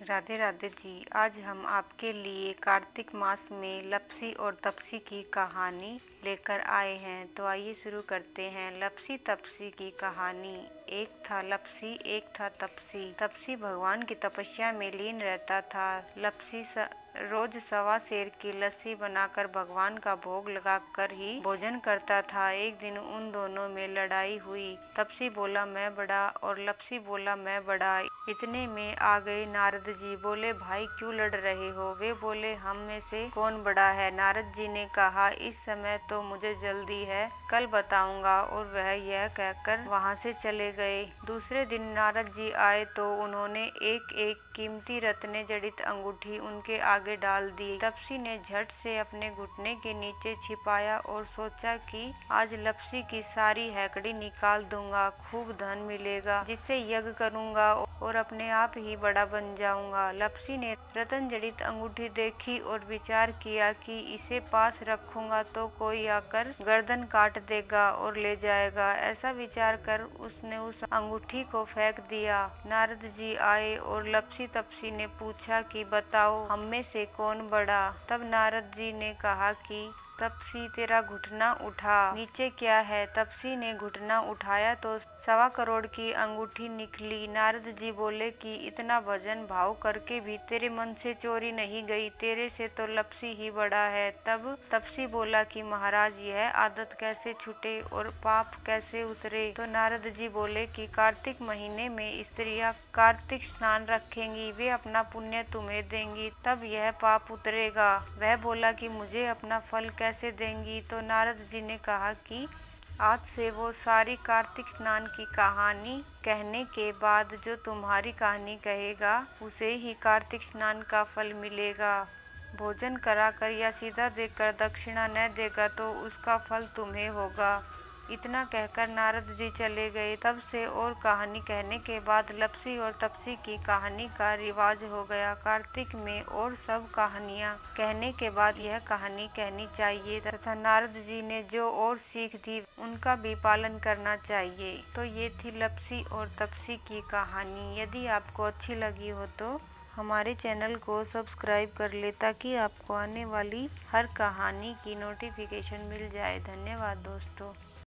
राधे राधे जी। आज हम आपके लिए कार्तिक मास में लपसी और तपसी की कहानी लेकर आए हैं। तो आइए शुरू करते हैं। लपसी तपसी की कहानी। एक था लपसी, एक था तपसी। तपसी भगवान की तपस्या में लीन रहता था। लपसी रोज सवा सेर की लस्सी बनाकर भगवान का भोग लगाकर ही भोजन करता था। एक दिन उन दोनों में लड़ाई हुई। तपसी बोला मैं बड़ा और लपसी बोला मैं बड़ा। इतने में आ गए नारद जी। बोले भाई क्यों लड़ रहे हो? वे बोले हम में से कौन बड़ा है? नारद जी ने कहा इस समय तो मुझे जल्दी है, कल बताऊंगा। और वह यह कहकर वहां से चले गए। दूसरे दिन नारद जी आए तो उन्होंने एक एक कीमती रत्ने जड़ित अंगूठी उनके आगे डाल दी। तपसी ने झट से अपने घुटने के नीचे छिपाया और सोचा कि आज लपसी की सारी हैकड़ी निकाल दूंगा, खूब धन मिलेगा, जिससे यज्ञ करूंगा और अपने आप ही बड़ा बन जाऊंगा। लपसी ने रतन जड़ित अंगूठी देखी और विचार किया कि इसे पास रखूंगा तो कोई आकर गर्दन काट देगा और ले जाएगा। ऐसा विचार कर उसने उस अंगूठी को फेंक दिया। नारद जी आए और लपसी तपसी ने पूछा कि बताओ हम में से कौन बड़ा? तब नारद जी ने कहा कि तपसी तेरा घुटना उठा, नीचे क्या है? तपसी ने घुटना उठाया तो 1.25 करोड़ की अंगूठी निकली। नारद जी बोले कि इतना भजन भाव करके भी तेरे मन से चोरी नहीं गई, तेरे से तो लपसी ही बड़ा है। तब तपसी बोला कि महाराज यह आदत कैसे छूटे और पाप कैसे उतरे? तो नारद जी बोले कि कार्तिक महीने में स्त्रियां कार्तिक स्नान रखेंगी, वे अपना पुण्य तुम्हें देंगी, तब यह पाप उतरेगा। वह बोला कि मुझे अपना फल कैसे देंगी? तो नारद जी ने कहा कि आज से वो सारी कार्तिक स्नान की कहानी कहने के बाद जो तुम्हारी कहानी कहेगा उसे ही कार्तिक स्नान का फल मिलेगा। भोजन कराकर या सीधा देकर दक्षिणा न देगा तो उसका फल तुम्हें होगा। इतना कहकर नारद जी चले गए। तब से और कहानी कहने के बाद लपसी और तपसी की कहानी का रिवाज हो गया। कार्तिक में और सब कहानियाँ कहने के बाद यह कहानी कहनी चाहिए तथा नारद जी ने जो और सीख दी उनका भी पालन करना चाहिए। तो ये थी लपसी और तपसी की कहानी। यदि आपको अच्छी लगी हो तो हमारे चैनल को सब्सक्राइब कर ले ताकि आपको आने वाली हर कहानी की नोटिफिकेशन मिल जाए। धन्यवाद दोस्तों।